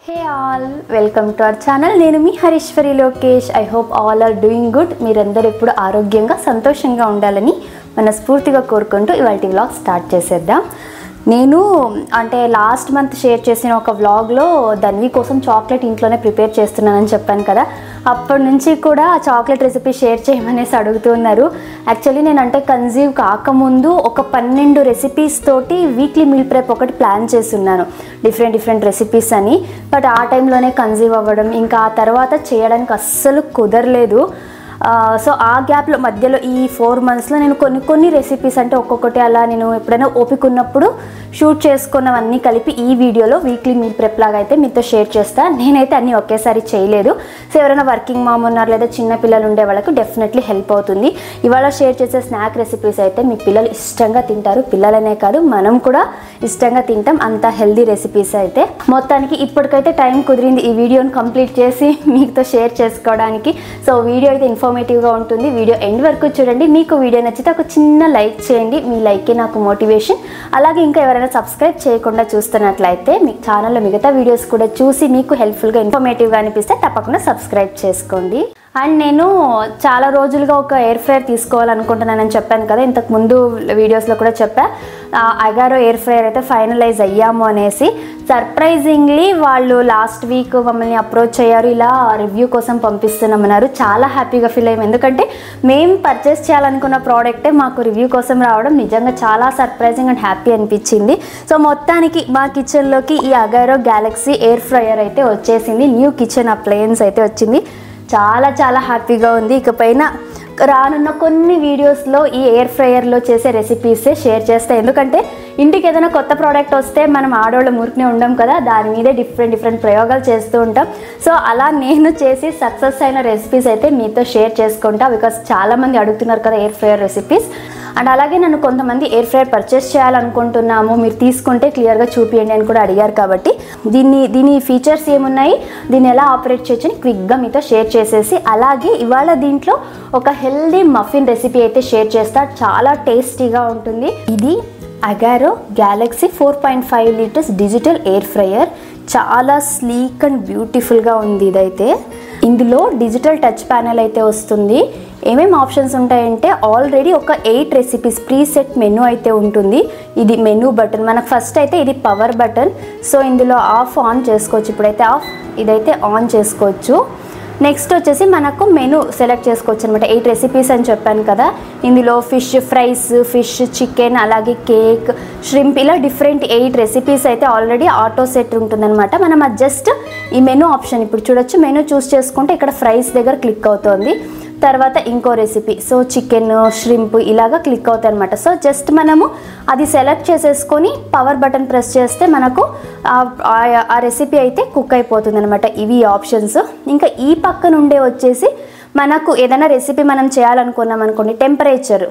Hey all, welcome to our channel. నేను మీ హరీశ్వరి Lokesh. I hope all are doing good. మీరందరూ ఎప్పుడు ఆరోగ్యంగా సంతోషంగా ఉండాలని మనస్ఫూర్తిగా కోరుకుంటూ ఇవాల్టి వ్లాగ్ స్టార్ట్ చేసేద్దాం. నేను అంటే లాస్ట్ మంత్ షేర్ చేసిన ఒక వ్లాగ్లో ధన్వి కోసం చాక్లెట్ ఇంట్లోనే ప్రిపేర్ చేస్తున్నానని చెప్పాను కదా. అప్పటి నుంచి కూడా ఆ చాక్లెట్ రెసిపీ షేర్ చేయమనేసి అడుగుతున్నారు. యాక్చువల్లీ నేను అంటే కన్సీవ్ కాకముందు ఒక 12 రెసిపీస్ తోటి వీక్లీ మీల్ ప్రెప్ ఒకటి ప్లాన్ చేస్తున్నాను, డిఫరెంట్ రెసిపీస్ అని. బట్ ఆ టైంలోనే కన్సీవ్ అవ్వడం, ఇంకా ఆ తర్వాత చేయడానికి అస్సలు కుదరలేదు. సో ఆ గ్యాప్లో మధ్యలో ఈ 4 monthsలో నేను కొన్ని రెసిపీస్ అంటే ఒక్కొక్కటి అలా నేను ఎప్పుడైనా ఓపిక ఉన్నప్పుడు షూట్ చేసుకున్నవన్నీ కలిపి ఈ వీడియోలో వీక్లీ మీల్ ప్రెప్ లాగా అయితే మీతో షేర్ చేస్తాను. నేనైతే అన్నీ ఒకేసారి చేయలేదు. సో ఎవరైనా వర్కింగ్ మామ్ ఉన్నారు లేదా చిన్న పిల్లలు ఉండే వాళ్ళకు డెఫినెట్లీ హెల్ప్ అవుతుంది. ఇవాళ షేర్ చేసే స్నాక్ రెసిపీస్ అయితే మీ పిల్లలు ఇష్టంగా తింటారు. పిల్లలనే కాదు, మనం కూడా ఇష్టంగా తింటాం. అంత హెల్దీ రెసిపీస్ అయితే. మొత్తానికి ఇప్పటికైతే టైం కుదిరింది ఈ వీడియోని కంప్లీట్ చేసి మీతో షేర్ చేసుకోవడానికి. సో వీడియో అయితే ఇన్ఫర్మేటివ్గా ఉంటుంది. వీడియో ఎండ్ వరకు చూడండి. మీకు వీడియో నచ్చితే ఒక చిన్న లైక్ చేయండి. మీ లైకే నాకు మోటివేషన్. అలాగే ఇంకా ఎవరైనా సబ్స్క్రైబ్ చేయకుండా చూస్తున్నట్లయితే మీ ఛానల్లో మిగతా వీడియోస్ కూడా చూసి మీకు హెల్ప్ఫుల్గా ఇన్ఫర్మేటివ్గా అనిపిస్తే తప్పకుండా సబ్స్క్రైబ్ చేసుకోండి. అండ్ నేను చాలా రోజులుగా ఒక ఎయిర్ ఫ్రైయర్ తీసుకోవాలనుకుంటున్నానని చెప్పాను కదా, ఇంతకు ముందు వీడియోస్లో కూడా చెప్పా. అగారో ఎయిర్ ఫ్రైయర్ అయితే ఫైనలైజ్ అయ్యాము అనేసి. సర్ప్రైజింగ్లీ వాళ్ళు లాస్ట్ వీక్ మమ్మల్ని అప్రోచ్ అయ్యారు, ఇలా రివ్యూ కోసం పంపిస్తున్నామన్నారు. చాలా హ్యాపీగా ఫీల్ అయ్యాము, ఎందుకంటే మేము పర్చేస్ చేయాలనుకున్న ప్రోడక్టే మాకు రివ్యూ కోసం రావడం నిజంగా చాలా సర్ప్రైజింగ్ అండ్ హ్యాపీ అనిపించింది. సో మొత్తానికి మా కిచెన్లోకి ఈ అగారో గ్యాలక్సీ ఎయిర్ ఫ్రైయర్ అయితే వచ్చేసింది. న్యూ కిచెన్ అప్లయన్స్ అయితే వచ్చింది. చాలా హ్యాపీగా ఉంది. ఇకపైన రానున్న కొన్ని వీడియోస్లో ఈ ఎయిర్ ఫ్రైయర్లో చేసే రెసిపీసే షేర్ చేస్తాయి. ఎందుకంటే ఇంటికి ఏదైనా కొత్త ప్రోడక్ట్ వస్తే మనం ఆడవాళ్ళు ఊరికనే ఉండం కదా, దాని మీదే డిఫరెంట్ ప్రయోగాలు చేస్తూ ఉంటాం. సో అలా నేను చేసి సక్సెస్ అయిన రెసిపీస్ అయితే మీతో షేర్ చేసుకుంటా. బికాస్ చాలామంది అడుగుతున్నారు కదా ఎయిర్ ఫ్రైయర్ రెసిపీస్. అండ్ అలాగే నన్ను కొంతమంది ఎయిర్ ఫ్రైయర్ పర్చేస్ చేయాలనుకుంటున్నాము, మీరు తీసుకుంటే క్లియర్గా చూపించండి అని కూడా అడిగారు. కాబట్టి దీని ఫీచర్స్ ఏమున్నాయి, దీన్ని ఎలా ఆపరేట్ చేయొచ్చు అని క్విక్గా మీతో షేర్ చేసేసి, అలాగే ఇవాళ దీంట్లో ఒక హెల్దీ మఫిన్ రెసిపీ అయితే షేర్ చేస్తా. చాలా టేస్టీగా ఉంటుంది. ఇది Agaro Galaxy 4.5 liters digital air fryer. చాలా స్లీక్ అండ్ బ్యూటిఫుల్గా ఉంది ఇదైతే. ఇందులో డిజిటల్ టచ్ ప్యానెల్ అయితే వస్తుంది. ఏమేమి ఆప్షన్స్ ఉంటాయంటే ఆల్రెడీ ఒక 8 రెసిపీస్ ప్రీసెట్ మెనూ అయితే ఉంటుంది. ఇది మెనూ బటన్. మనకు ఫస్ట్ అయితే ఇది పవర్ బటన్. సో ఇందులో ఆఫ్ ఆన్ చేసుకోవచ్చు. ఇప్పుడైతే ఆఫ్, ఇదైతే ఆన్ చేసుకోవచ్చు. నెక్స్ట్ వచ్చేసి మనకు మెనూ సెలెక్ట్ చేసుకోవచ్చు అనమాట. 8 రెసిపీస్ అని చెప్పాను కదా, ఇందులో ఫిష్ ఫ్రైస్, ఫిష్, చికెన్, అలాగే కేక్, ష్రింప్, ఇలా డిఫరెంట్ 8 రెసిపీస్ అయితే ఆల్రెడీ ఆటో సెట్ ఉంటుందన్నమాట. మనం అది జస్ట్ ఈ మెనూ ఆప్షన్ ఇప్పుడు చూడొచ్చు. మెనూ చూస్ చేసుకుంటే ఇక్కడ ఫ్రైస్ దగ్గర క్లిక్ అవుతుంది. తర్వాత ఇంకో రెసిపీ, సో చికెన్, ష్రింప్ ఇలాగా క్లిక్ అవుతాయి అనమాట. సో జస్ట్ మనము అది సెలెక్ట్ చేసేసుకొని పవర్ బటన్ ప్రెస్ చేస్తే మనకు ఆ రెసిపీ అయితే కుక్ అయిపోతుంది అనమాట. ఇవి ఆప్షన్స్. ఇంకా ఈ పక్క నుండే వచ్చేసి మనకు ఏదైనా రెసిపీ మనం చేయాలనుకున్నాం అనుకోండి, టెంపరేచర్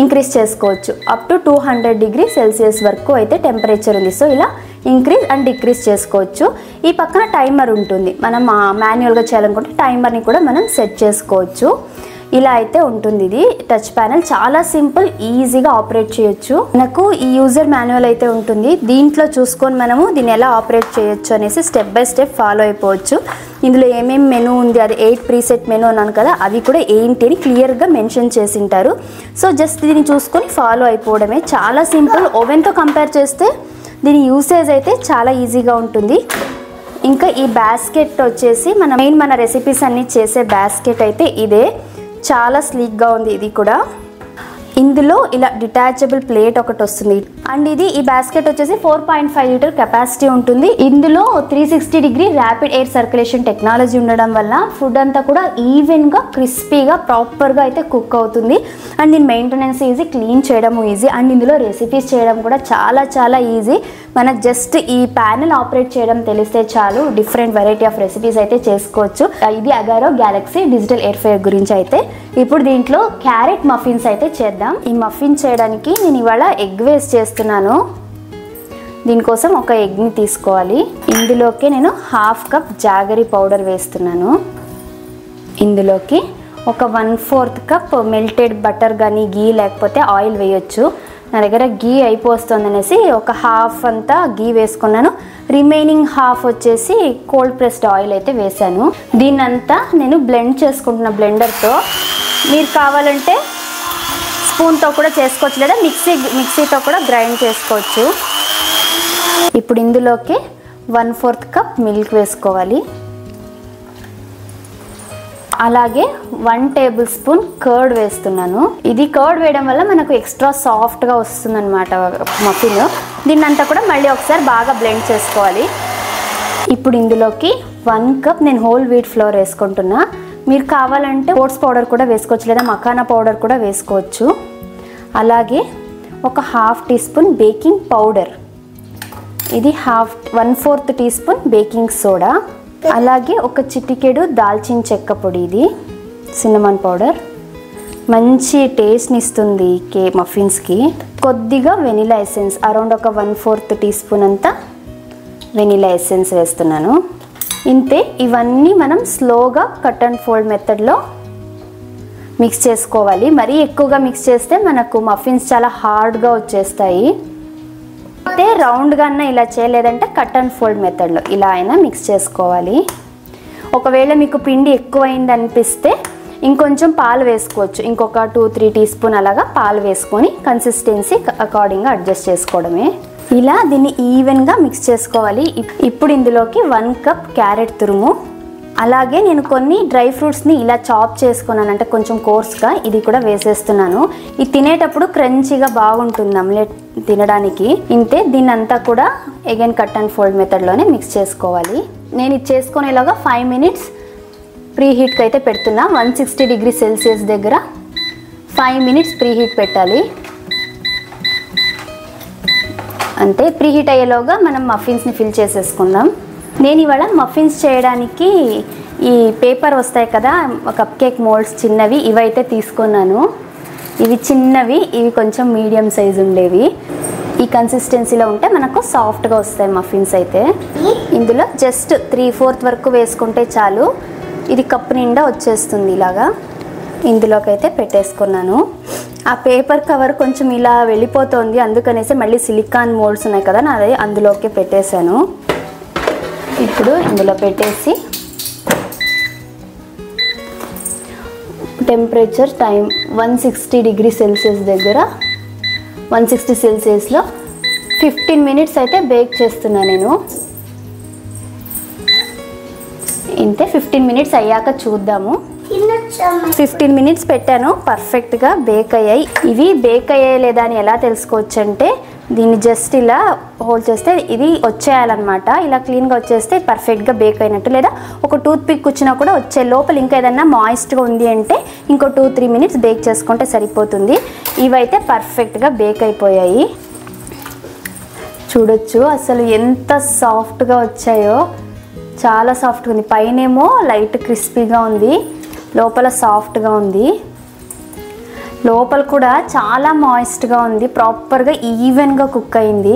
ఇంక్రీజ్ చేసుకోవచ్చు. అప్ టు 200 degrees Celsius వరకు అయితే టెంపరేచర్ ఉంది. సో ఇలా ఇంక్రీజ్ అండ్ డిక్రీజ్ చేసుకోవచ్చు. ఈ పక్కన టైమర్ ఉంటుంది. మనం మాన్యువల్గా చేయాలనుకుంటే టైమర్ని కూడా మనం సెట్ చేసుకోవచ్చు. ఇలా అయితే ఉంటుంది. ఇది టచ్ ప్యానెల్ చాలా సింపుల్, ఈజీగా ఆపరేట్ చేయొచ్చు. నాకు ఈ యూజర్ మాన్యువల్ అయితే ఉంటుంది. దీంట్లో చూసుకొని మనము దీన్ని ఎలా ఆపరేట్ చేయొచ్చు అనేసి స్టెప్ బై స్టెప్ ఫాలో అయిపోవచ్చు. ఇందులో ఏమేమి మెనూ ఉంది, అది 8 ప్రీసెట్ మెనూ అన్నాను కదా, అవి కూడా ఏంటి అని క్లియర్గా మెన్షన్ చేసి ఉంటారు. సో జస్ట్ దీన్ని చూసుకొని ఫాలో అయిపోవడమే. చాలా సింపుల్. ఓవెన్తో కంపేర్ చేస్తే దీని యూసేజ్ అయితే చాలా ఈజీగా ఉంటుంది. ఇంకా ఈ బాస్కెట్ వచ్చేసి మన రెసిపీస్ అన్నీ చేసే బాస్కెట్ అయితే ఇదే. చాలా స్లీక్గా ఉంది ఇది కూడా. ఇందులో ఇలా డిటాచబుల్ ప్లేట్ ఒకటి వస్తుంది. అండ్ ఈ బాస్కెట్ వచ్చేసి 4.5 liter కెపాసిటీ ఉంటుంది. ఇందులో 360 degree rapid air circulation technology ఉండడం వల్ల ఫుడ్ అంతా కూడా ఈవెన్గా, క్రిస్పీగా, ప్రాపర్గా అయితే కుక్ అవుతుంది. అండ్ దీని మెయింటెనెన్స్ ఈజీ, క్లీన్ చేయడం ఈజీ. అండ్ ఇందులో రెసిపీస్ చేయడం కూడా చాలా ఈజీ. మనకు జస్ట్ ఈ ప్యానెల్ ఆపరేట్ చేయడం తెలిస్తే చాలు, డిఫరెంట్ వెరైటీ ఆఫ్ రెసిపీస్ అయితే చేసుకోవచ్చు. ఇది Agaro Galaxy digital air fryer గురించి అయితే. ఇప్పుడు దీంట్లో క్యారెట్ మఫిన్స్ అయితే చేద్దాం. ఈ మఫిన్ చేయడానికి నేను ఇవాళ ఎగ్ వేస్ట్ చేస్తున్నాను. దీనికోసం ఒక ఎగ్ని తీసుకోవాలి. ఇందులోకి నేను 1/2 cup జాగరీ పౌడర్ వేస్తున్నాను. ఇందులోకి ఒక 1/4 cup మెల్టెడ్ బటర్ కానీ, గీ లేకపోతే ఆయిల్ వేయొచ్చు. నా దగ్గర గీ అయిపోతుంది అనేసి ఒక హాఫ్ అంతా గీ వేసుకున్నాను. రిమైనింగ్ హాఫ్ వచ్చేసి కోల్డ్ ప్రెస్డ్ ఆయిల్ అయితే వేసాను. దీన్నంతా నేను బ్లెండ్ చేసుకుంటున్న బ్లెండర్తో. మీరు కావాలంటే స్పూన్తో కూడా చేసుకోవచ్చు, లేదా మిక్సీతో కూడా గ్రైండ్ చేసుకోవచ్చు. ఇప్పుడు ఇందులోకి 1/4 కప్ మిల్క్ వేసుకోవాలి. అలాగే 1 టేబుల్ స్పూన్ కర్డ్ వేస్తున్నాను. ఇది కర్డ్ వేయడం వల్ల మనకు ఎక్స్ట్రా సాఫ్ట్గా వస్తుంది అనమాట మఫిన్. దీన్నంతా కూడా మళ్ళీ ఒకసారి బాగా బ్లెండ్ చేసుకోవాలి. ఇప్పుడు ఇందులోకి 1 కప్ నేను హోల్ వీట్ ఫ్లోర్ వేసుకుంటున్నా. మీరు కావాలంటే ఓట్స్ పౌడర్ కూడా వేసుకోవచ్చు, లేదా మఖానా పౌడర్ కూడా వేసుకోవచ్చు. అలాగే ఒక 1/2 టీ స్పూన్ బేకింగ్ పౌడర్, ఇది 1/4 టీ స్పూన్ బేకింగ్ సోడా, అలాగే ఒక చిటికెడు దాల్చిన చెక్క పొడి, ఇది సిన్నమన్ పౌడర్, మంచి టేస్ట్ని ఇస్తుంది మఫిన్స్కి. కొద్దిగా వెనిలా ఎసెన్స్, అరౌండ్ ఒక 1/4 టీ స్పూన్ అంతా వెనిలా ఎసెన్స్ వేస్తున్నాను. ఇంతే. ఇవన్నీ మనం స్లోగా కట్ అండ్ ఫోల్డ్ మెథడ్లో మిక్స్ చేసుకోవాలి. మరీ ఎక్కువగా మిక్స్ చేస్తే మనకు మఫిన్స్ చాలా హార్డ్గా వచ్చేస్తాయి. అయితే రౌండ్గా అన్నా ఇలా చేయలేదంటే కట్ అండ్ ఫోల్డ్ మెథడ్లో ఇలా అయినా మిక్స్ చేసుకోవాలి. ఒకవేళ మీకు పిండి ఎక్కువైంది అనిపిస్తే ఇంకొంచెం పాలు వేసుకోవచ్చు. ఇంకొక 2-3 టీ స్పూన్ అలాగా పాలు వేసుకొని కన్సిస్టెన్సీ అకార్డింగ్గా అడ్జస్ట్ చేసుకోవడమే. ఇలా దీన్ని ఈవెన్గా మిక్స్ చేసుకోవాలి. ఇప్పుడు ఇందులోకి 1 కప్ క్యారెట్ తురుము, అలాగే నేను కొన్ని డ్రై ఫ్రూట్స్ని ఇలా చాప్ చేసుకున్నాను, అంటే కొంచెం కోర్స్గా, ఇది కూడా వేసేస్తున్నాను. ఇది తినేటప్పుడు క్రంచీగా బాగుంటుంది ఆమ్లెట్ తినడానికి. ఇంతే. దీన్ని అంతా కూడా అగైన్ కట్ అండ్ ఫోల్డ్ మెథడ్లోనే మిక్స్ చేసుకోవాలి. నేను ఇది చేసుకునేలాగా 5 మినిట్స్ ప్రీ హీట్కి అయితే పెడుతున్నా. 160 డిగ్రీ సెల్సియస్ దగ్గర 5 మినిట్స్ ప్రీ హీట్ పెట్టాలి. అంతే. ప్రీ హీట్ అయ్యేలోగా మనం మఫిన్స్ని ఫిల్ చేసేసుకుందాం. నేను ఇవాళ మఫిన్స్ చేయడానికి ఈ పేపర్ వస్తాయి కదా, కప్ కేక్ మోల్డ్స్ చిన్నవి, ఇవైతే తీసుకున్నాను. ఇవి చిన్నవి, ఇవి కొంచెం మీడియం సైజు ఉండేవి. ఈ కన్సిస్టెన్సీలో ఉంటే మనకు సాఫ్ట్గా వస్తాయి మఫిన్స్ అయితే. ఇందులో జస్ట్ 3/4 వరకు వేసుకుంటే చాలు. ఇది కప్పు నిండా వచ్చేస్తుంది ఇలాగా. ఇందులోకి అయితే పెట్టేసుకున్నాను. ఆ పేపర్ కవర్ కొంచెం ఇలా వెళ్ళిపోతుంది, అందుకనేసి మళ్ళీ సిలికాన్ మోల్డ్స్ ఉన్నాయి కదా, నాది అందులోకి పెట్టేశాను. ఇప్పుడు ఇందులో పెట్టేసి టెంపరేచర్ 160 డిగ్రీ సెల్సియస్ దగ్గర 160 సెల్సియస్లో 15 మినిట్స్ అయితే బేక్ చేస్తున్నా నేను. ఇంతే. 15 మినిట్స్ అయ్యాక చూద్దాము. 15 మినిట్స్ పెట్టాను, పర్ఫెక్ట్గా బేక్ అయ్యాయి. ఇవి బేక్ అయ్యాయి లేదా అని ఎలా తెలుసుకోవచ్చు అంటే, దీన్ని జస్ట్ ఇలా హోల్డ్ చేస్తే ఇది వచ్చేయాలన్నమాట. ఇలా క్లీన్గా వచ్చేస్తే పర్ఫెక్ట్గా బేక్ అయినట్టు. లేదా ఒక టూత్ పిక్ వచ్చినా కూడా వచ్చే. లోపల ఇంకా ఏదన్నా మాయిస్ట్గా ఉంది అంటే ఇంకో 2-3 మినిట్స్ బేక్ చేసుకుంటే సరిపోతుంది. ఇవైతే పర్ఫెక్ట్గా బేక్ అయిపోయాయి. చూడొచ్చు అసలు ఎంత సాఫ్ట్గా వచ్చాయో. చాలా సాఫ్ట్గా ఉంది. పైనేమో లైట్ క్రిస్పీగా ఉంది, లోపల సాఫ్ట్గా ఉంది. లోపల కూడా చాలా మాయిస్ట్గా ఉంది, ప్రాపర్గా ఈవెన్గా కుక్ అయింది.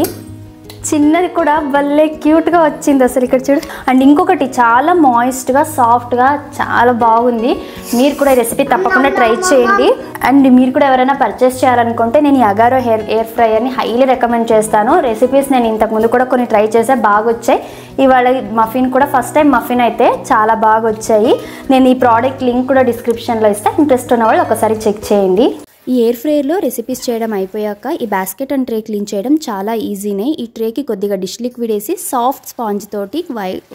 చిన్నది కూడా భలే క్యూట్గా వచ్చింది అసలు. ఇక్కడ చూడు. అండ్ ఇంకొకటి చాలా మాయిస్ట్గా సాఫ్ట్గా చాలా బాగుంది. మీరు కూడా ఈ రెసిపీ తప్పకుండా ట్రై చేయండి. అండ్ మీరు కూడా ఎవరైనా పర్చేస్ చేయాలనుకుంటే నేను ఈ అగారో ఎయిర్ ఫ్రైయర్ని హైలీ రికమెండ్ చేస్తాను. రెసిపీస్ నేను ఇంతకుముందు కూడా కొన్ని ట్రై చేసా, బాగా వచ్చాయి. ఇవాళ మఫిన్ కూడా ఫస్ట్ టైం మఫిన్ అయితే చాలా బాగా వచ్చాయి. నేను ఈ ప్రోడక్ట్ లింక్ కూడా డిస్క్రిప్షన్లో ఇస్తాను, ఇంట్రెస్ట్ ఉన్న వాళ్ళు ఒకసారి చెక్ చేయండి. ఈ ఎయిర్ ఫ్రైయర్లో రెసిపీస్ చేయడం అయిపోయాక ఈ బాస్కెట్ అండ్ ట్రే క్లీన్ చేయడం చాలా ఈజీనే. ఈ ట్రేకి కొద్దిగా డిష్ లిక్విడ్ వేసి సాఫ్ట్ స్పాంజ్ తోటి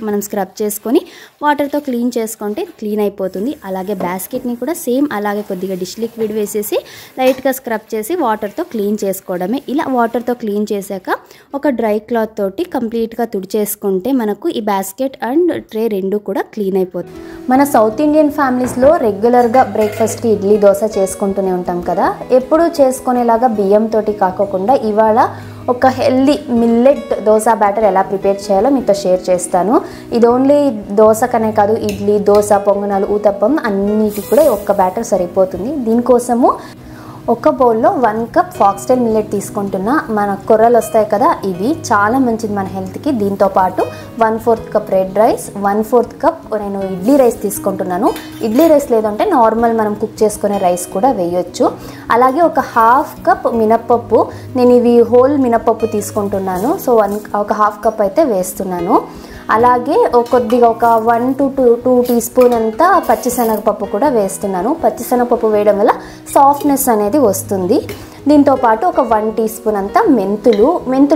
మనం స్క్రబ్ చేసుకొని వాటర్తో క్లీన్ చేసుకుంటే క్లీన్ అయిపోతుంది. అలాగే బాస్కెట్ని కూడా సేమ్ అలాగే కొద్దిగా డిష్ లిక్విడ్ వేసేసి లైట్గా స్క్రబ్ చేసి వాటర్తో క్లీన్ చేసుకోవడమే. ఇలా వాటర్తో క్లీన్ చేశాక ఒక డ్రై క్లాత్ తోటి కంప్లీట్గా తుడిచేసుకుంటే మనకు ఈ బాస్కెట్ అండ్ ట్రే రెండు కూడా క్లీన్ అయిపోతుంది. మన సౌత్ ఇండియన్ ఫ్యామిలీస్లో రెగ్యులర్గా బ్రేక్ఫాస్ట్కి ఇడ్లీ దోశ చేసుకుంటూనే ఉంటాం కదా. ఎప్పుడూ చేసుకునేలాగా బియ్యంతో కాకోకుండా ఇవాళ ఒక హెల్దీ మిల్లెట్ దోశ బ్యాటర్ ఎలా ప్రిపేర్ చేయాలో మీతో షేర్ చేస్తాను. ఇది ఓన్లీ దోశకనే కాదు, ఇడ్లీ, దోశ, పొంగనాలు, ఊతప్పం అన్నిటికి కూడా ఒక్క బ్యాటర్ సరిపోతుంది. దీనికోసము ఒక బౌల్లో 1 కప్ ఫాక్స్టైల్ మిల్లెట్ తీసుకుంటున్నా. మన కొర్రలు వస్తాయి కదా, ఇవి చాలా మంచిది మన హెల్త్కి. దీంతో పాటు 1/4 కప్ రెడ్ రైస్, 1/4 కప్ నేను ఇడ్లీ రైస్ తీసుకుంటున్నాను. ఇడ్లీ రైస్ లేదంటే నార్మల్ మనం కుక్ చేసుకునే రైస్ కూడా వేయొచ్చు. అలాగే ఒక 1/2 కప్ మినప్పప్పు, నేను ఇవి హోల్ మినప్పప్పు తీసుకుంటున్నాను. సో ఒక 1/2 కప్ అయితే వేస్తున్నాను. అలాగే కొద్దిగా ఒక 1 to 2 టీ స్పూన్ అంతా పచ్చిశనగపప్పు కూడా వేస్తున్నాను. పచ్చిశనగపప్పు వేయడం వల్ల సాఫ్ట్నెస్ అనేది వస్తుంది. దీంతోపాటు ఒక 1 టీ స్పూన్ అంతా మెంతులు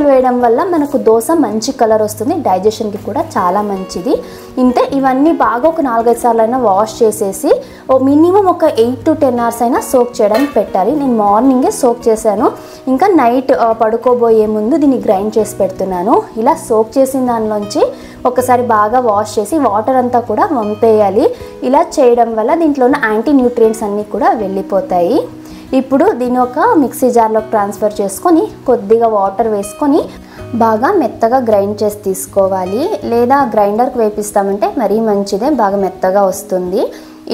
వేయడం వల్ల మనకు దోశ మంచి కలర్ వస్తుంది, డైజెషన్కి కూడా చాలా మంచిది. ఇంతే, ఇవన్నీ బాగా ఒక 4-5 సార్లు అయినా వాష్ చేసేసి మినిమం ఒక 8 to 10 అవర్స్ అయినా సోక్ చేయడానికి పెట్టాలి. నేను మార్నింగే సోక్ చేశాను, ఇంకా నైట్ పడుకోబోయే ముందు దీన్ని గ్రైండ్ చేసి పెడుతున్నాను. ఇలా సోక్ చేసిన దానిలోంచి ఒకసారి బాగా వాష్ చేసి వాటర్ అంతా కూడా వంపేయాలి. ఇలా చేయడం వల్ల దీంట్లో ఉన్న యాంటీ న్యూట్రియంట్స్ అన్నీ కూడా వెళ్ళిపోతాయి. ఇప్పుడు దీన్ని ఒక మిక్సీ జార్లోకి ట్రాన్స్ఫర్ చేసుకొని కొద్దిగా వాటర్ వేసుకొని బాగా మెత్తగా గ్రైండ్ చేసి తీసుకోవాలి. లేదా గ్రైండర్కి వేపిస్తామంటే మరీ మంచిదే, బాగా మెత్తగా వస్తుంది.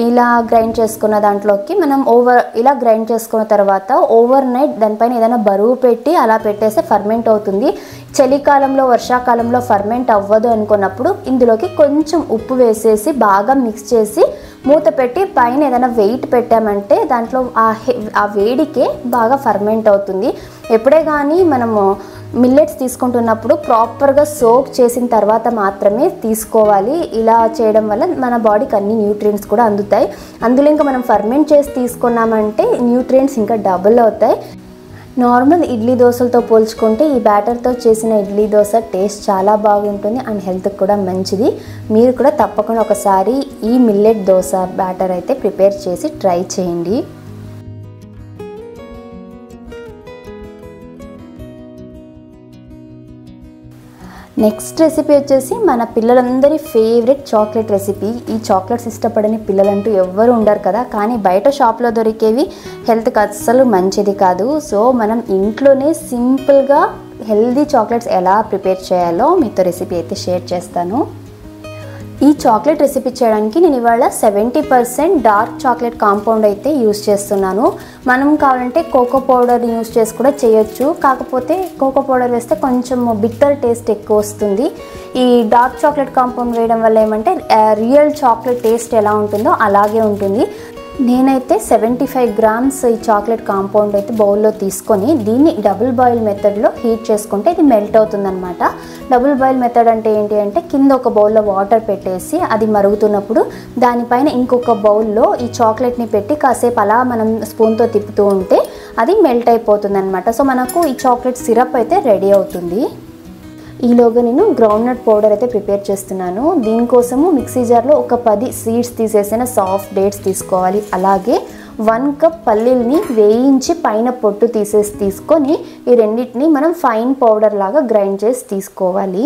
ఇలా గ్రైండ్ చేసుకున్న దాంట్లోకి మనం ఇలా గ్రైండ్ చేసుకున్న తర్వాత ఓవర్ నైట్ దానిపైన ఏదైనా బరువు పెట్టి అలా పెట్టేస్తే ఫర్మెంట్ అవుతుంది. చలికాలంలో వర్షాకాలంలో ఫర్మెంట్ అవ్వదు అనుకున్నప్పుడు ఇందులోకి కొంచెం ఉప్పు వేసేసి బాగా మిక్స్ చేసి మూత పెట్టి పైన ఏదైనా వెయిట్ పెట్టామంటే దాంట్లో ఆ వేడికే బాగా ఫర్మెంట్ అవుతుంది. ఎప్పుడే కానీ మనము మిల్లెట్స్ తీసుకుంటున్నప్పుడు ప్రాపర్గా సోక్ చేసిన తర్వాత మాత్రమే తీసుకోవాలి. ఇలా చేయడం వల్ల మన బాడీకి అన్ని న్యూట్రియంట్స్ కూడా అందుతాయి. అందులో ఇంకా మనం ఫర్మెంట్ చేసి తీసుకున్నామంటే న్యూట్రియంట్స్ ఇంకా డబుల్ అవుతాయి. నార్మల్ ఇడ్లీ దోశలతో పోల్చుకుంటే ఈ బ్యాటర్తో చేసిన ఇడ్లీ దోశ టేస్ట్ చాలా బాగుంటుంది అండ్ హెల్త్కి కూడా మంచిది. మీరు కూడా తప్పకుండా ఒకసారి ఈ మిల్లెట్ దోశ బ్యాటర్ అయితే ప్రిపేర్ చేసి ట్రై చేయండి. నెక్స్ట్ రెసిపీ వచ్చేసి మన పిల్లలందరి ఫేవరెట్ చాక్లెట్ రెసిపీ. ఈ చాక్లెట్స్ ఇష్టపడని పిల్లలంటూ ఎవ్వరు ఉండరు కదా, కానీ బయట షాప్లో దొరికేవి హెల్త్కి అస్సలు మంచిది కాదు. సో మనం ఇంట్లోనే సింపుల్గా హెల్దీ చాక్లెట్స్ ఎలా ప్రిపేర్ చేయాలో మీతో రెసిపీ అయితే షేర్ చేస్తాను. ఈ చాక్లెట్ రెసిపీ చేయడానికి నేను ఇవాళ 70% డార్క్ చాక్లెట్ కాంపౌండ్ అయితే యూస్ చేస్తున్నాను. మనం కావాలంటే కోకో పౌడర్ యూస్ చేసి కూడా చేయొచ్చు, కాకపోతే కోకో పౌడర్ వేస్తే కొంచెం బిట్టర్ టేస్ట్ ఎక్కువ వస్తుంది. ఈ డార్క్ చాక్లెట్ కాంపౌండ్ వేయడం వల్ల ఏమంటే రియల్ చాక్లెట్ టేస్ట్ ఎలా ఉంటుందో అలాగే ఉంటుంది. నేనైతే 75 గ్రామ్స్ ఈ చాక్లెట్ కాంపౌండ్ అయితే బౌల్లో తీసుకొని దీన్ని డబుల్ బాయిల్ మెథడ్లో హీట్ చేసుకుంటే ఇది మెల్ట్ అవుతుందన్నమాట. డబుల్ బాయిల్ మెథడ్ అంటే ఏంటి అంటే కింద ఒక బౌల్లో వాటర్ పెట్టేసి అది మరుగుతున్నప్పుడు దానిపైన ఇంకొక బౌల్లో ఈ చాక్లెట్ని పెట్టి కాసేపు అలా మనం స్పూన్తో తిప్పుతూ ఉంటే అది మెల్ట్ అయిపోతుంది అనమాట. సో మనకు ఈ చాక్లెట్ సిరప్ అయితే రెడీ అవుతుంది. ఈలోగా నేను గ్రౌండ్నట్ పౌడర్ అయితే ప్రిపేర్ చేస్తున్నాను. దీనికోసము మిక్సీ జార్లో ఒక 10 సీడ్స్ తీసేసిన సాఫ్ట్ డేట్స్ తీసుకోవాలి. అలాగే 1 కప్ పల్లీల్ని వేయించి పైన పొట్టు తీసుకొని ఈ రెండింటిని మనం ఫైన్ పౌడర్ లాగా గ్రైండ్ చేసి తీసుకోవాలి.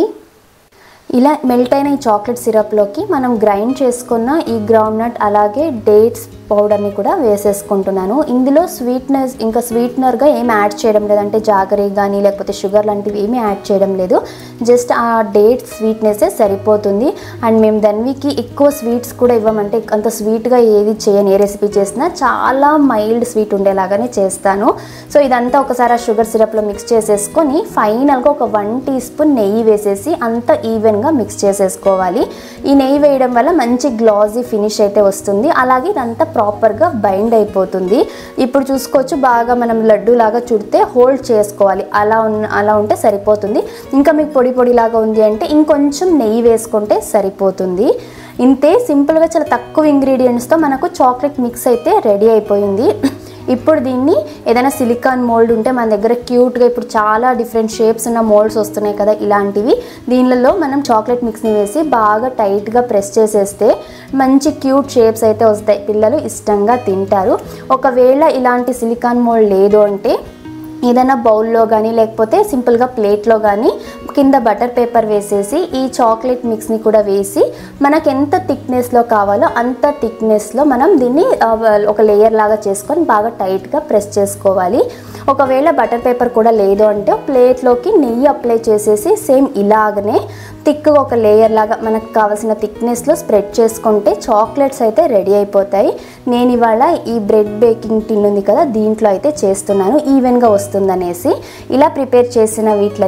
ఇలా మెల్ట్ అయిన ఈ చాక్లెట్ సిరప్లోకి మనం గ్రైండ్ చేసుకున్న ఈ గ్రౌండ్నట్ అలాగే డేట్స్ పౌడర్ని కూడా వేసేసుకుంటున్నాను. ఇందులో స్వీట్నర్గా ఏమి యాడ్ చేయడం లేదు, అంటే జాగరీ కానీ లేకపోతే షుగర్ లాంటివి ఏమీ యాడ్ చేయడం లేదు. జస్ట్ ఆ డేట్ స్వీట్నెస్సే సరిపోతుంది. అండ్ మేము ధన్వికి ఎక్కువ స్వీట్స్ కూడా ఇవ్వమంటే అంత స్వీట్గా ఏది చేయను, ఏ రెసిపీ చేసినా చాలా మైల్డ్ స్వీట్ ఉండేలాగానే చేస్తాను. సో ఇదంతా ఒకసారి ఆ షుగర్ సిరప్లో మిక్స్ చేసేసుకొని ఫైనల్గా ఒక 1 టీ స్పూన్ నెయ్యి వేసేసి అంత ఈవెన్గా మిక్స్ చేసేసుకోవాలి. ఈ నెయ్యి వేయడం వల్ల మంచి గ్లాజీ ఫినిష్ అయితే వస్తుంది. అలాగే ఇదంతా ప్రాపర్గా బైండ్ అయిపోతుంది. ఇప్పుడు చూసుకోవచ్చు, బాగా మనం లడ్డు లాగా చుడితే హోల్డ్ చేసుకోవాలి, అలా ఉంటే సరిపోతుంది. ఇంకా మీకు పొడి లాగా ఉంది అంటే ఇంకొంచెం నెయ్యి వేసుకుంటే సరిపోతుంది. ఇంతే సింపుల్గా చాలా తక్కువ ఇంగ్రీడియంట్స్తో మనకు చాక్లెట్ మిక్స్ అయితే రెడీ అయిపోయింది. ఇప్పుడు దీన్ని ఏదైనా సిలికాన్ మోల్డ్ ఉంటే మన దగ్గర క్యూట్గా ఇప్పుడు చాలా డిఫరెంట్ షేప్స్ ఉన్న మోల్డ్స్ వస్తున్నాయి కదా, ఇలాంటివి దీనిలో మనం చాక్లెట్ మిక్స్ని వేసి బాగా టైట్గా ప్రెస్ చేసేస్తే మంచి క్యూట్ షేప్స్ అయితే వస్తాయి, పిల్లలు ఇష్టంగా తింటారు. ఒకవేళ ఇలాంటి సిలికాన్ మోల్డ్ లేదు అంటే ఏదైనా బౌల్లో కానీ లేకపోతే సింపుల్గా ప్లేట్లో కానీ కింద బటర్ పేపర్ వేసేసి ఈ చాక్లెట్ మిక్స్ని కూడా వేసి మనకు ఎంత థిక్నెస్లో కావాలో అంత థిక్నెస్లో మనం దీన్ని ఒక లేయర్ లాగా చేసుకొని బాగా టైట్గా ప్రెస్ చేసుకోవాలి. ఒకవేళ బటర్ పేపర్ కూడా లేదు అంటే ప్లేట్లోకి నెయ్యి అప్లై చేసేసి సేమ్ ఇలాగనే థిక్గా ఒక లేయర్ లాగా మనకు కావాల్సిన థిక్నెస్లో స్ప్రెడ్ చేసుకుంటే చాక్లెట్స్ అయితే రెడీ అయిపోతాయి. నేను ఇవాళ ఈ బ్రెడ్ బేకింగ్ టిన్ ఉంది కదా, దీంట్లో అయితే చేస్తున్నాను ఈవెన్గా వస్తుందనేసి. ఇలా ప్రిపేర్ చేసిన వీటిని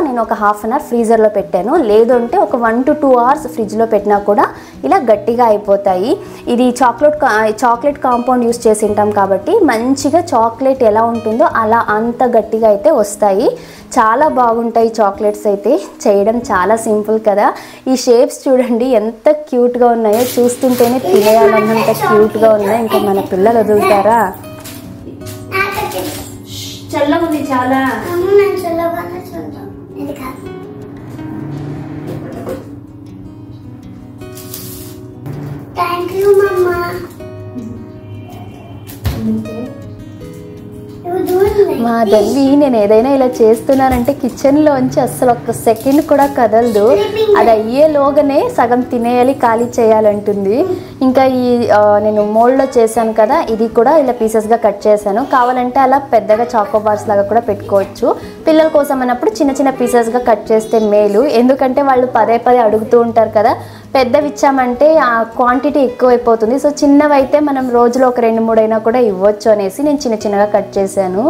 నేను ఒక హాఫ్ అన్ అవర్ ఫ్రీజర్లో పెట్టాను. లేదు అంటే ఒక 1 to 2 hours ఫ్రిడ్జ్లో పెట్టినా కూడా ఇలా గట్టిగా అయిపోతాయి. ఇది చాక్లెట్ కాంపౌండ్ యూస్ చేసి ఉంటాం కాబట్టి మంచిగా చాక్లెట్ ఎలా ఉంటుందో అలా అంత గట్టిగా అయితే వస్తాయి. చాలా బాగుంటాయి చాక్లెట్స్ అయితే. చేయడం చాలా సింపుల్ కదా. ఈ షేప్స్ చూడండి ఎంత క్యూట్గా ఉన్నాయో, చూస్తుంటేనే తినేయాలన్నంత క్యూట్గా ఉన్నాయి. ఇంకా మన పిల్లలు వదులుతారా? చల్లగా ఉంది చాలా. థ్యాంక్ యూ మమ్మా. మా తల్లి నేను ఏదైనా ఇలా చేస్తున్నానంటే కిచెన్లోంచి అస్సలు ఒక్క సెకండ్ కూడా కదలదు. అది అయ్యేలోగానే సగం తినేయాలి, ఖాళీ చేయాలంటుంది. ఇంకా నేను మోల్డ్లో చేశాను కదా, ఇది కూడా ఇలా పీసెస్గా కట్ చేశాను. కావాలంటే అలా పెద్దగా చాకోబార్స్ లాగా కూడా పెట్టుకోవచ్చు. పిల్లల కోసం అన్నప్పుడు చిన్న చిన్న పీసెస్గా కట్ చేస్తే మేలు. ఎందుకంటే వాళ్ళు పదే అడుగుతూ ఉంటారు కదా. పెద్దవి ఇచ్చామంటే ఆ క్వాంటిటీ ఎక్కువైపోతుంది. సో చిన్నవి అయితే మనం రోజులో ఒక 2-3 అయినా కూడా ఇవ్వచ్చు అనేసి నేను చిన్నగా కట్ చేశాను.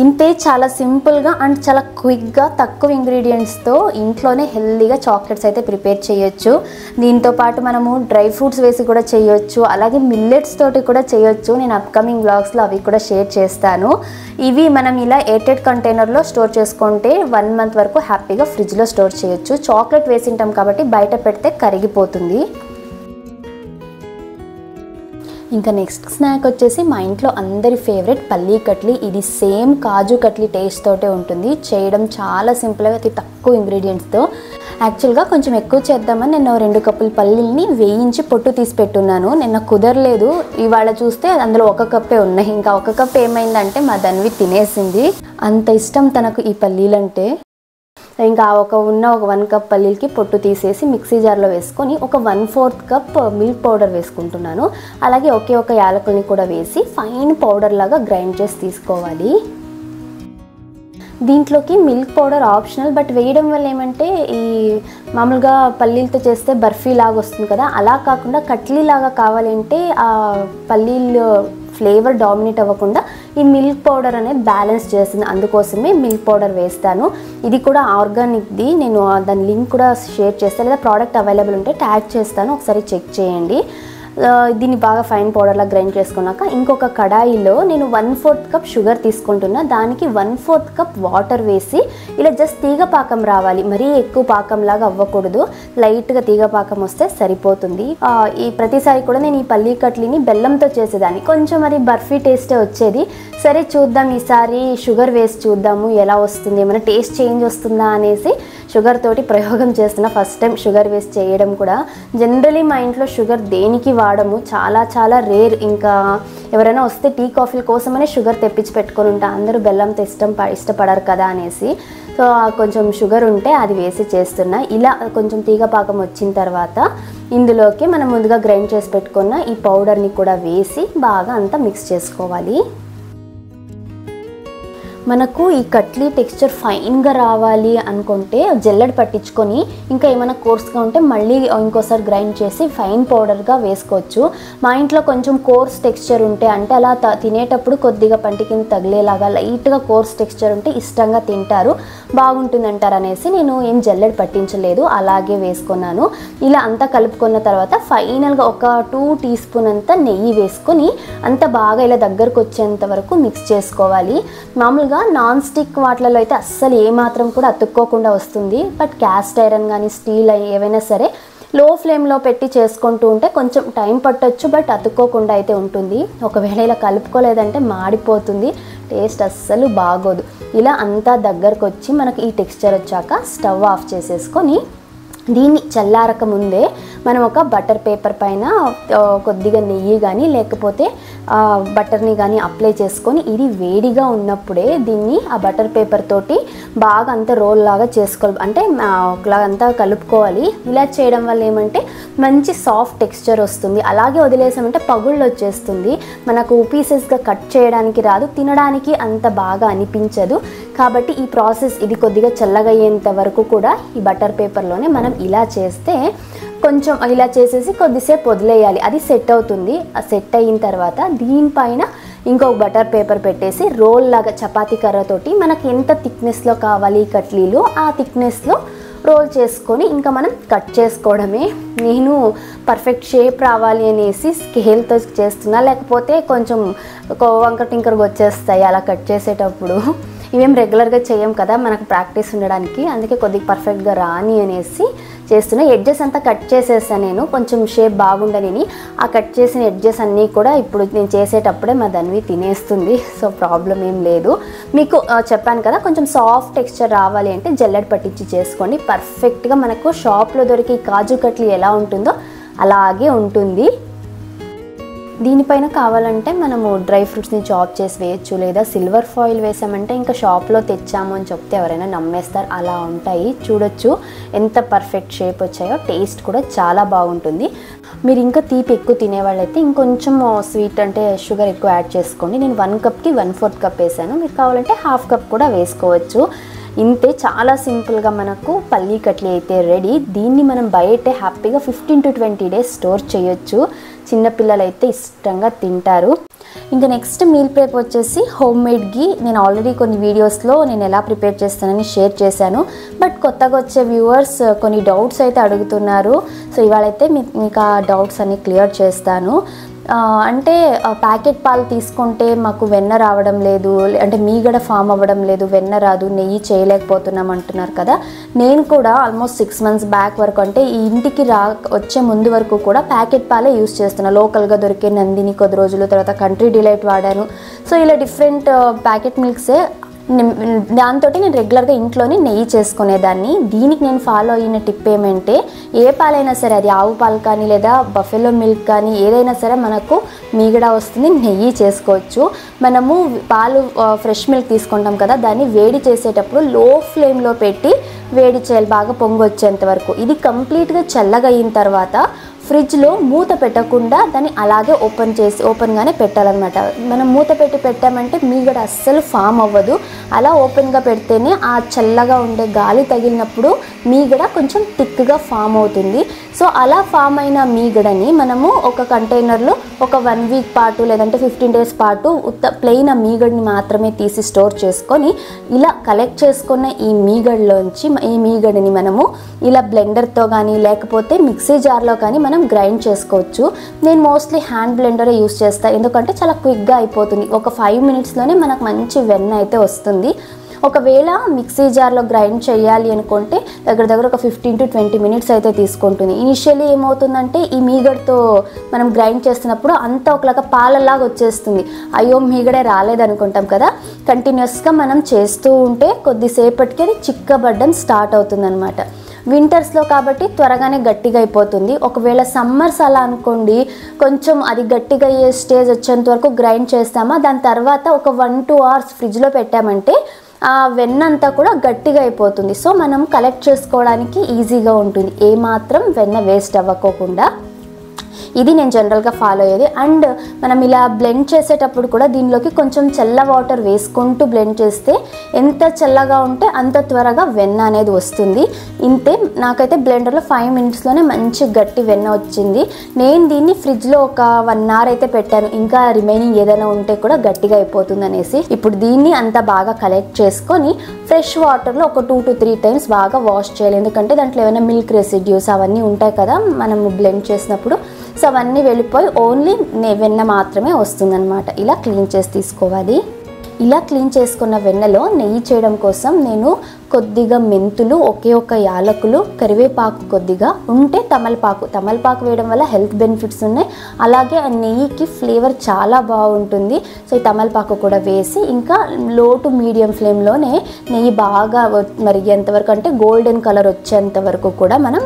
ఇంతే, చాలా సింపుల్గా అండ్ చాలా క్విక్గా తక్కువ ఇంగ్రీడియంట్స్తో ఇంట్లోనే హెల్తీగా చాక్లెట్స్ అయితే ప్రిపేర్ చేయొచ్చు. దీంతో పాటు మనము డ్రై ఫ్రూట్స్ వేసి కూడా చేయొచ్చు, అలాగే మిల్లెట్స్ తోటి కూడా చేయొచ్చు. నేను అప్కమింగ్ వ్లాగ్స్లో అవి కూడా షేర్ చేస్తాను. ఇవి మనం ఇలా ఎయిర్టైట్ కంటైనర్లో స్టోర్ చేసుకుంటే 1 month వరకు హ్యాపీగా ఫ్రిడ్జ్లో స్టోర్ చేయొచ్చు. చాక్లెట్ వేసింటాం కాబట్టి బయట పెడితే కరిగిపోతుంది. ఇంకా నెక్స్ట్ స్నాక్ వచ్చేసి మా ఇంట్లో అందరి ఫేవరెట్ పల్లీ కట్లీ. ఇది సేమ్ కాజు కట్లీ టేస్ట్ తోటే ఉంటుంది. చేయడం చాలా సింపుల్గా, అతి తక్కువ ఇంగ్రీడియంట్స్తో. యాక్చువల్గా కొంచెం ఎక్కువ చేద్దామని నేను 2 కప్పుల పల్లీల్ని వేయించి పొట్టు తీసి పెట్టున్నాను. నిన్న కుదరలేదు. ఇవాళ చూస్తే అందులో 1 కప్పే ఉన్నాయి. ఇంకా 1 కప్ ఏమైందంటే మా ధన్వి తినేసింది. అంత ఇష్టం తనకు ఈ పల్లీలంటే. ఇంకా ఒక 1 కప్ పల్లీలకి పొట్టు తీసేసి మిక్సీ జార్లో వేసుకొని ఒక 1/4 కప్ మిల్క్ పౌడర్ వేసుకుంటున్నాను. అలాగే ఒక యాలకుల్ని కూడా వేసి ఫైన్ పౌడర్ లాగా గ్రైండ్ చేసి తీసుకోవాలి. దీంట్లోకి మిల్క్ పౌడర్ ఆప్షనల్, బట్ వేయడం వల్ల ఏమంటే ఈ మామూలుగా పల్లీలతో చేస్తే బర్ఫీ లాగా వస్తుంది కదా, అలా కాకుండా కట్లీ లాగా కావాలంటే ఆ పల్లీలు ఫ్లేవర్ డామినేట్ అవ్వకుండా ఈ మిల్క్ పౌడర్ అనేది బ్యాలెన్స్ చేస్తుంది. అందుకోసమే మిల్క్ పౌడర్ వేస్తాను. ఇది కూడా ఆర్గానిక్ది. నేను దాని లింక్ కూడా షేర్ చేస్తాను, లేదా ప్రోడక్ట్ అవైలబుల్ ఉంటే ట్యాగ్ చేస్తాను, ఒకసారి చెక్ చేయండి. దీన్ని బాగా ఫైన్ పౌడర్లా గ్రైండ్ చేసుకున్నాక ఇంకొక కడాయిలో నేను 1/4 కప్ షుగర్ తీసుకుంటున్నా. దానికి 1/4 కప్ వాటర్ వేసి ఇలా జస్ట్ తీగ పాకం రావాలి, మరీ ఎక్కువ పాకంలాగా అవ్వకూడదు. లైట్గా తీగ పాకం వస్తే సరిపోతుంది. ఈ ప్రతిసారి కూడా నేను ఈ పల్లీ కట్లీని బెల్లంతో చేసేదాన్ని, కొంచెం మరి బర్ఫీ టేస్టే వచ్చేది. సరే చూద్దాం, ఈసారి షుగర్ వేసి చూద్దాము ఎలా వస్తుంది, ఏమైనా టేస్ట్ చేంజ్ వస్తుందా అనేసి షుగర్ తోటి ప్రయోగం చేస్తున్నా. ఫస్ట్ టైం షుగర్ వేసి చేయడం కూడా. జనరలీ మా ఇంట్లో షుగర్ దేనికి వాడము, చాలా రేర్. ఇంకా ఎవరైనా వస్తే టీ కాఫీల కోసమనే షుగర్ తెప్పించి పెట్టుకొని ఉంటా. అందరూ బెల్లంతో ఇష్టపడరు కదా అనేసి. సో కొంచెం షుగర్ ఉంటే అది వేసి చేస్తున్నా. ఇలా కొంచెం తీగ పాకం వచ్చిన తర్వాత ఇందులోకి మనం ముందుగా గ్రైండ్ చేసి పెట్టుకున్న ఈ పౌడర్ని కూడా వేసి బాగా అంతా మిక్స్ చేసుకోవాలి. మనకు ఈ కట్లీ టెక్స్చర్ ఫైన్గా రావాలి అనుకుంటే జల్లెడ పట్టించుకొని ఇంకా ఏమైనా కోర్స్గా ఉంటే మళ్ళీ ఇంకోసారి గ్రైండ్ చేసి ఫైన్ పౌడర్గా వేసుకోవచ్చు. మా ఇంట్లో కొంచెం కోర్స్ టెక్స్చర్ ఉంటే, అంటే అలా తినేటప్పుడు కొద్దిగా పంటి కింద తగిలేలాగా లైట్గా కోర్స్ టెక్స్చర్ ఉంటే ఇష్టంగా తింటారు, బాగుంటుంది అంటారు అనేసి నేను ఏం జల్లెడ పట్టించలేదు, అలాగే వేసుకున్నాను. ఇలా అంతా కలుపుకున్న తర్వాత ఫైనల్గా ఒక 2 టీ స్పూన్ అంతా నెయ్యి వేసుకొని అంతా బాగా ఇలా దగ్గరకు వచ్చేంత వరకు మిక్స్ చేసుకోవాలి. మామూలుగా నాన్ స్టిక్ వాటిలలో అయితే అస్సలు ఏమాత్రం కూడా అతుక్కోకుండా వస్తుంది. బట్ క్యాస్ట్ ఐరన్ కానీ స్టీల్ ఏవైనా సరే లో ఫ్లేమ్లో పెట్టి చేసుకుంటూ ఉంటే కొంచెం టైం పట్టొచ్చు, బట్ అతుక్కోకుండా అయితే ఉంటుంది. ఒకవేళ ఇలా కలుపుకోలేదంటే మాడిపోతుంది, టేస్ట్ అస్సలు బాగోదు. ఇలా అంతా దగ్గరకు వచ్చి మనకి ఈ టెక్స్చర్ వచ్చాక స్టవ్ ఆఫ్ చేసేసుకొని దీన్ని చల్లారక ముందే మనం ఒక బటర్ పేపర్ పైన కొద్దిగా నెయ్యి కానీ లేకపోతే బటర్ని కానీ అప్లై చేసుకొని ఇది వేడిగా ఉన్నప్పుడే దీన్ని ఆ బటర్ పేపర్ తోటి బాగా అంతా రోల్ లాగా చేసుకోవాలి, అంటే ఒకలాగా అంతా కలుపుకోవాలి. ఇలా చేయడం వల్ల ఏమంటే మంచి సాఫ్ట్ టెక్స్చర్ వస్తుంది. అలాగే వదిలేసామంటే పగుళ్ళు వచ్చేస్తుంది, మనకు పీసెస్గా కట్ చేయడానికి రాదు, తినడానికి అంత బాగా అనిపించదు. కాబట్టి ఈ ప్రాసెస్ ఇది కొద్దిగా చల్లగా అయ్యేంత వరకు కూడా ఈ బటర్ పేపర్లోనే మనం ఇలా చేస్తే కొంచెం ఇలా చేసేసి కొద్దిసేపు వదిలేయాలి, అది సెట్ అవుతుంది. సెట్ అయిన తర్వాత దీనిపైన ఇంకొక బటర్ పేపర్ పెట్టేసి రోల్ లాగా చపాతీ కర్రతోటి మనకి ఎంత థిక్నెస్లో కావాలి కట్లీలు ఆ థిక్నెస్లో రోల్ చేసుకొని ఇంకా మనం కట్ చేసుకోవడమే. నేను పర్ఫెక్ట్ షేప్ రావాలి అనేసి స్కేల్తో చేస్తున్నా, లేకపోతే కొంచెం వంకర టింకరగా వచ్చేస్తాయి అలా కట్ చేసేటప్పుడు. ఇవేం రెగ్యులర్గా చేయం కదా, మనకు ప్రాక్టీస్ ఉండడానికి, అందుకే కొద్దిగా పర్ఫెక్ట్గా రాని అనేసి చేస్తున్నా. ఎడ్జెస్ అంతా కట్ చేసేసాను నేను, కొంచెం షేప్ బాగుండని. ఆ కట్ చేసిన ఎడ్జెస్ అన్నీ కూడా ఇప్పుడు నేను చేసేటప్పుడే మా ధన్వి తినేస్తుంది, సో ప్రాబ్లం ఏం లేదు. మీకు చెప్పాను కదా కొంచెం సాఫ్ట్ టెక్స్చర్ రావాలి అంటే జల్లెడ పట్టించి చేసుకోండి. పర్ఫెక్ట్గా మనకు షాప్లో దొరికే కాజు కట్లీ ఎలా ఉంటుందో అలాగే ఉంటుంది. దీనిపైన కావాలంటే మనము డ్రై ఫ్రూట్స్ని చాప్ చేసి వేయచ్చు, లేదా సిల్వర్ ఫాయిల్ వేసామంటే ఇంకా షాప్లో తెచ్చాము అని చెప్తే ఎవరైనా నమ్మేస్తారు, అలా ఉంటాయి. చూడొచ్చు ఎంత పర్ఫెక్ట్ షేప్ వచ్చాయో, టేస్ట్ కూడా చాలా బాగుంటుంది. మీరు ఇంకా తీపి ఎక్కువ తినేవాళ్ళైతే ఇంకొంచెం స్వీట్ అంటే షుగర్ ఎక్కువ యాడ్ చేసుకోండి. నేను 1 కప్కి 1/4 కప్ వేసాను, మీరు కావాలంటే 1/2 కప్ కూడా వేసుకోవచ్చు. ఇంతే, చాలా సింపుల్గా మనకు పల్లీ కట్లీ అయితే రెడీ. దీన్ని మనం బయటే హ్యాపీగా 15 to 20 days స్టోర్ చేయొచ్చు. చిన్నపిల్లలు అయితే ఇష్టంగా తింటారు. ఇంకా నెక్స్ట్ మీల్ ప్రిప్ వచ్చేసి హోమ్ మేడ్కి నేను ఆల్రెడీ కొన్ని వీడియోస్లో నేను ఎలా ప్రిపేర్ చేస్తానని షేర్ చేశాను. బట్ కొత్తగా వచ్చే వ్యూవర్స్ కొన్ని డౌట్స్ అయితే అడుగుతున్నారు, సో ఇవాళైతే మీకు ఆ డౌట్స్ అన్ని క్లియర్ చేస్తాను. అంటే ప్యాకెట్ పాలు తీసుకుంటే మాకు వెన్న రావడం లేదు, అంటే మీగడ ఫామ్ అవ్వడం లేదు, వెన్న రాదు, నెయ్యి చేయలేకపోతున్నాం అంటున్నారు కదా. నేను కూడా ఆల్మోస్ట్ 6 months బ్యాక్ వరకు, అంటే ఈ ఇంటికి వచ్చే ముందు వరకు కూడా ప్యాకెట్ పాలే యూస్ చేస్తున్నాను. లోకల్గా దొరికే నందిని కొద్ది రోజులు, తర్వాత కంట్రీ డిలైట్ వాడాను. సో ఇలా డిఫరెంట్ ప్యాకెట్ మిల్క్సే, దాంతో నేను రెగ్యులర్గా ఇంట్లోనే నెయ్యి చేసుకునేదాన్ని. దీనికి నేను ఫాలో అయిన టిప్ ఏమంటే ఏ పాలైనా సరే, అది ఆవు పాలు కానీ లేదా బఫెలో మిల్క్ కానీ ఏదైనా సరే మనకు మీగడ వస్తుంది, నెయ్యి చేసుకోవచ్చు. మనము పాలు ఫ్రెష్ మిల్క్ తీసుకుంటాం కదా, దాన్ని వేడి చేసేటప్పుడు లో ఫ్లేమ్లో పెట్టి వేడి చేయాలి, బాగా పొంగు వచ్చేంత వరకు. ఇది కంప్లీట్గా చల్లగా అయిన తర్వాత ఫ్రిడ్జ్లో మూత పెట్టకుండా దాన్ని అలాగే ఓపెన్గానే పెట్టాలన్నమాట. మనం మూత పెట్టి పెట్టామంటే మీగడ అస్సలు ఫామ్ అవ్వదు. అలా ఓపెన్గా పెడితేనే ఆ చల్లగా ఉండే గాలి తగిలినప్పుడు మీగడ కొంచెం థిక్గా ఫామ్ అవుతుంది. సో అలా ఫామ్ అయిన మీగడని మనము ఒక కంటైనర్లో ఒక 1 week పాటు లేదంటే 15 days పాటు ప్లెయిన్ ఆ మీగడని మాత్రమే తీసి స్టోర్ చేసుకొని ఇలా కలెక్ట్ చేసుకున్న ఈ మీగడలోంచి ఈ మీగడని మనము ఇలా బ్లెండర్తో కానీ లేకపోతే మిక్సీ జార్లో కానీ మనం గ్రైండ్ చేసుకోవచ్చు. నేను మోస్ట్లీ హ్యాండ్ బ్లెండరే యూస్ చేస్తాను, ఎందుకంటే చాలా క్విక్గా అయిపోతుంది. ఒక 5 minutesలోనే మనకు మంచి వెన్న అయితే వస్తుంది. ఒకవేళ మిక్సీ జార్లో గ్రైండ్ చేయాలి అనుకుంటే దగ్గర ఒక 15 to 20 minutes అయితే తీసుకుంటుంది. ఇనిషియల్లీ ఏమవుతుందంటే ఈ మీగడతో మనం గ్రైండ్ చేస్తున్నప్పుడు అంతా ఒకలాగా పాలలాగా వచ్చేస్తుంది, అయ్యో మీగడే రాలేదనుకుంటాం కదా. కంటిన్యూస్గా మనం చేస్తూ ఉంటే కొద్దిసేపటికి అది చిక్కబడ్డం స్టార్ట్ అవుతుంది అనమాట. వింటర్స్లో కాబట్టి త్వరగానే గట్టిగా అయిపోతుంది. ఒకవేళ సమ్మర్స్ అలా అనుకోండి, కొంచెం అది గట్టిగా అయ్యే స్టేజ్ వచ్చేంత వరకు గ్రైండ్ చేస్తామా, దాని తర్వాత ఒక 1-2 hours ఫ్రిడ్జ్లో పెట్టామంటే ఆ వెన్న అంతా కూడా గట్టిగా అయిపోతుంది. సో మనం కలెక్ట్ చేసుకోవడానికి ఈజీగా ఉంటుంది, ఏమాత్రం వెన్న వేస్ట్ అవ్వకోకుండా. ఇది నేను జనరల్గా ఫాలో అయ్యేది. అండ్ మనం ఇలా బ్లెండ్ చేసేటప్పుడు కూడా దీనిలోకి కొంచెం చల్ల వాటర్ వేసుకుంటూ బ్లెండ్ చేస్తే ఎంత చల్లగా ఉంటే అంత త్వరగా వెన్న అనేది వస్తుంది. ఇంతే, నాకైతే బ్లెండర్లో 5 minutesలోనే మంచి గట్టి వెన్న వచ్చింది. నేను దీన్ని ఫ్రిడ్జ్లో ఒక 1 hour అయితే పెట్టాను, ఇంకా రిమైనింగ్ ఏదైనా ఉంటే కూడా గట్టిగా అయిపోతుంది అనేసి. ఇప్పుడు దీన్ని అంతా బాగా కలెక్ట్ చేసుకొని ఫ్రెష్ వాటర్లో ఒక 2 to 3 times బాగా వాష్ చేయాలి, ఎందుకంటే దాంట్లో ఏమైనా మిల్క్ రెసిడ్యూస్ అవన్నీ ఉంటాయి కదా మనము బ్లెండ్ చేసినప్పుడు. సో అవన్నీ వెళ్ళిపోయి ఓన్లీ వెన్న మాత్రమే వస్తుందన్నమాట. ఇలా క్లీన్ చేసి తీసుకోవాలి. ఇలా క్లీన్ చేసుకున్న వెన్నలో నెయ్యి చేయడం కోసం నేను కొద్దిగా మెంతులు, ఒకే ఒక యాలకులు, కరివేపాకు కొద్దిగా ఉంటే తమలపాకు వేయడం వల్ల హెల్త్ బెనిఫిట్స్ ఉన్నాయి. అలాగే ఆ నెయ్యికి ఫ్లేవర్ చాలా బాగుంటుంది. సో ఈ తమలపాకు కూడా వేసి ఇంకా లో టు మీడియం ఫ్లేమ్లోనే నెయ్యి బాగా మరిగేంత వరకు, అంటే గోల్డెన్ కలర్ వచ్చేంత వరకు కూడా మనం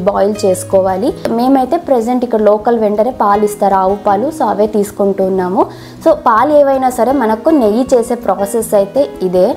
బాయిల్ చేసుకోవాలి. మేమైతే ప్రెజెంట్ ఇక్కడ లోకల్ వెండరే పాలు ఇస్తారు, ఆవు పాలు. సో అవే తీసుకుంటున్నాము. సో పాలు ఏవైనా సరే మనకు నెయ్యి చేసే ప్రాసెస్ అయితే ఇదే.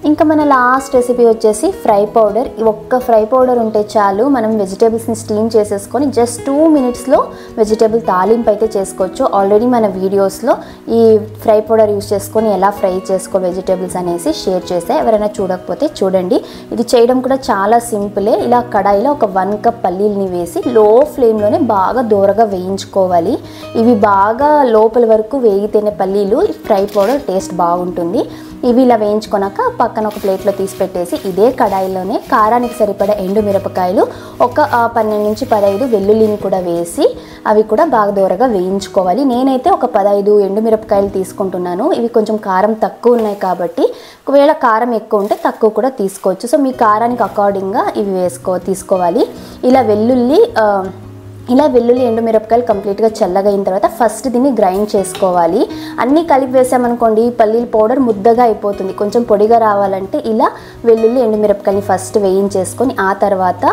ఇంకా మన లాస్ట్ రెసిపీ వచ్చేసి ఫ్రై పౌడర్. ఒక్క ఫ్రై పౌడర్ ఉంటే చాలు, మనం వెజిటేబుల్స్ని స్టీమ్ చేసేసుకొని జస్ట్ 2 మినిట్స్లో వెజిటేబుల్ తాలింపు అయితే చేసుకోవచ్చు. ఆల్రెడీ మన వీడియోస్లో ఈ ఫ్రై పౌడర్ యూస్ చేసుకొని ఎలా ఫ్రై చేసుకో వెజిటేబుల్స్ అనేసి షేర్ చేసా. ఎవరైనా చూడకపోతే చూడండి. ఇది చేయడం కూడా చాలా సింపులే. ఇలా కడాయిలో ఒక 1 కప్ పల్లీలని వేసి లో ఫ్లేమ్లోనే బాగా దూరగా వేయించుకోవాలి. ఇవి బాగా లోపల వరకు వేగితేనే పల్లీలు ఫ్రై పౌడర్ టేస్ట్ బాగుంటుంది. ఇవి ఇలా వేయించుకున్నాక పక్కన ఒక ప్లేట్లో తీసి పెట్టేసి ఇదే కడాయిలోనే కారానికి సరిపడా ఎండు మిరపకాయలు, ఒక 12 నుంచి 15 వెల్లుల్లిని కూడా వేసి అవి కూడా బాగా దూరగా వేయించుకోవాలి. నేనైతే ఒక 15 ఎండు మిరపకాయలు తీసుకుంటున్నాను. ఇవి కొంచెం కారం తక్కువ ఉన్నాయి కాబట్టి ఒకవేళ కారం ఎక్కువ ఉంటే తక్కువ కూడా తీసుకోవచ్చు. సో మీ కారానికి అకార్డింగ్గా ఇవి తీసుకోవాలి. ఇలా వెల్లుల్లి ఎండు మిరపకాయలు కంప్లీట్గా చల్లగా అయిన తర్వాత ఫస్ట్ దీన్ని గ్రైండ్ చేసుకోవాలి. అన్నీ కలిపి వేసామనుకోండి పల్లీల పౌడర్ ముద్దగా అయిపోతుంది. కొంచెం పొడిగా రావాలంటే ఇలా వెల్లుల్లి ఎండు మిరపకాయని ఫస్ట్ వేయించేసుకొని ఆ తర్వాత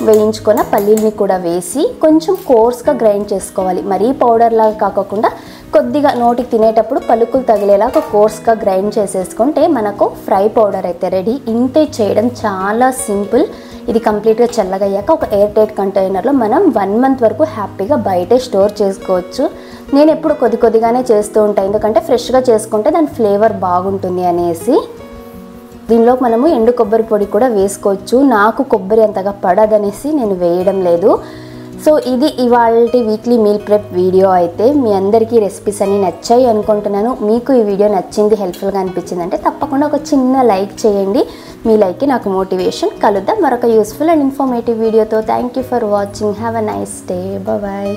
వేయించుకున్న పల్లీలని కూడా వేసి కొంచెం కోర్స్గా గ్రైండ్ చేసుకోవాలి. మరీ పౌడర్ లాగా కాకుండా కొద్దిగా నోటికి తినేటప్పుడు పలుకులు తగిలేలాగా కోర్స్గా గ్రైండ్ చేసేసుకుంటే మనకు ఫ్రై పౌడర్ అయితే రెడీ. ఇంతే, చేయడం చాలా సింపుల్. ఇది కంప్లీట్గా చల్లగా అయ్యాక ఒక ఎయిర్ టైట్ కంటైనర్లో మనం 1 మంత్ వరకు హ్యాపీగా బయటే స్టోర్ చేసుకోవచ్చు. నేను ఎప్పుడు కొద్దిగానే చేస్తూ ఉంటాను, ఎందుకంటే ఫ్రెష్గా చేసుకుంటే దాని ఫ్లేవర్ బాగుంటుంది అనేసి. దీనిలో మనము ఎండు కొబ్బరి పొడి కూడా వేసుకోవచ్చు. నాకు కొబ్బరి అంతగా పడదనేసి నేను వేయడం లేదు. సో ఇది ఇవాల్టి వీక్లీ మీల్ ప్రెప్ వీడియో. అయితే మీ అందరికీ రెసిపీస్ అన్నీ నచ్చాయి అనుకుంటున్నాను. మీకు ఈ వీడియో నచ్చింది, హెల్ప్ఫుల్గా అనిపించింది అంటే తప్పకుండా ఒక చిన్న లైక్ చేయండి. మీ లైక్కి నాకు మోటివేషన్. కలుద్దాం మరొక యూస్ఫుల్ అండ్ ఇన్ఫర్మేటివ్ వీడియోతో. Thank you for watching. Have a nice day. Bye.